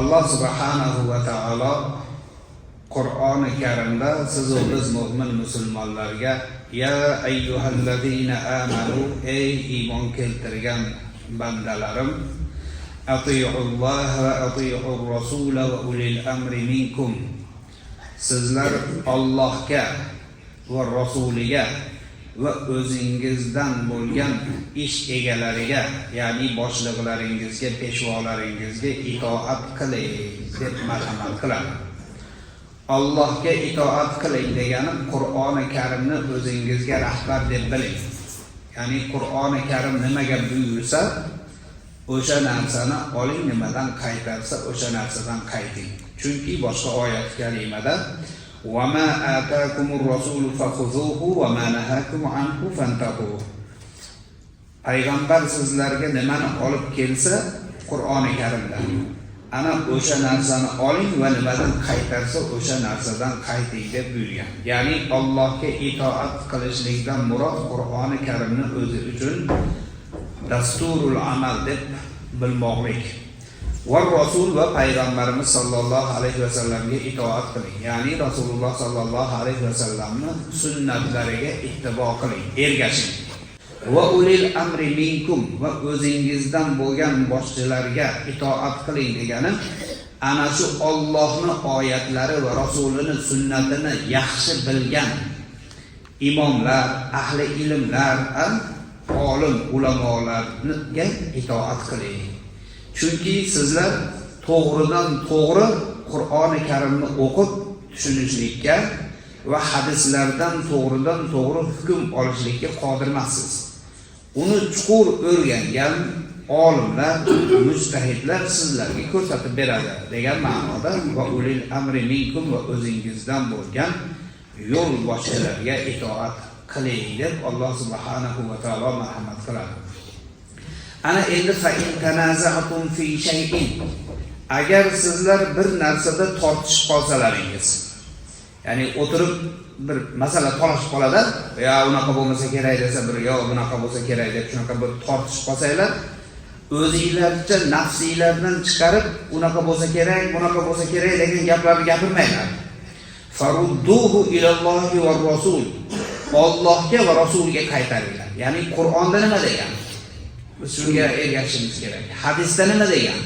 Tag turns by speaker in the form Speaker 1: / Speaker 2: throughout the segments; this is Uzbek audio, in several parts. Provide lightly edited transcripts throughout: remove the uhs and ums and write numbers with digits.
Speaker 1: Allah subhanahu va taolo Qur'oni Karimda siz va biz mu'min musulmonlarga ya ayyuhallazina amanu ey iymon keltirgan bandalarim atii'ulloh va atii'ur rasul va ulil amri minkum sizlar Allohga va rasuliga va o'zingizdan bo'lgan ish egalariga ya'ni boshliqlaringizga peshvolaringizga itoat qiling deb marhamat qiladi. Allohga itoat qiling degani Qur'oni Karimni o'zingizga rahbar deb biling. Ya'ni Qur'oni Karim nimaga buyursa o'sha narsani oling, nimadan qaytarsa o'sha narsadan qayting. Chunki boshqa oyat karimada va ma ataakumur rasul fakhuzuhu va ma nahakum anhu fantahu. Payg'ambar sizlarga nimani olib kelsa Qur'oni Karimdan ana o'sha narsani oling va nimadan qaytarsa o'sha narsadan qayting deb buyurgan. Ya'ni Allohga itoat qilishlikdan murod Qur'oni Karimni o'zi uchun dasturul amal deb bilmoqlik. Va rasul va payg'ambarimiz sollallohu alayhi va sallamga itoat qiling. Ya'ni Rasululloh sollallohu alayhi va sallamning sunnatlariga ittibo qiling, ergashing. Va ulil amri minkum va o'zingizdan bo'lgan boshchilarga itoat qiling degani ana shu Allohning oyatlari va rasulining sunnatini yaxshi bilgan imomlar, ahli ilmlar, olim ulamolarga itoat qiling. Chunki sizlar to'g'ridan to'g'ri Qur'oni Karimni o'qib tushunishlikka va hadislardan to'g'ridan to'g'ri hukm olishlikka qodirmisiz. Uni chuqur o'rgangan olimlar, mujtahidlar sizlarga ko'rsatib beradi degan ma'noda va ulil amri minkum va o'zingizdan bo'lgan yo'l boshchilariga itoat qiling deb Alloh subhanahu va taolo marhamat qiladi. Ana endi fa in tanaza'tum fi shay'in agar sizlar bir narsada tortishib qolsalaringiz, ya'ni o'tirib bir masala talashib qoladi, yo unaqa bo'lmasa kerak desa bir yo bunaqa bo'lsa kerak deb shunaqa bir tortishib qolsanglar, o'zingizlarcha nafsiylardan chiqarib unaqa bo'lsa kerak, bunaqa bo'lsa kerak degan gaplarni gapirmanglar. Farudduhu ilallohi va rasul. Allohga va rasuliga qaytaringlar. Ya'ni Qur'onda nima degan? Biz shunga ergashishimiz kerak. Hadisda nima degan?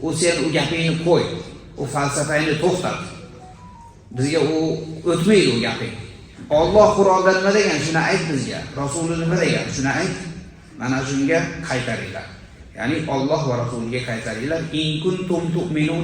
Speaker 1: U sen u gapingni qo'y, u falsafangni to'xtat. Bizga u o'tmaydi u gaping. Alloh Qur'onda nima degan? Shuni ayt bizga. Rasuli nima degan? Shuni ayt. Mana shunga qaytaringlar. Ya'ni Alloh va rasuliga qaytaringlar. In kuntum tu'minuna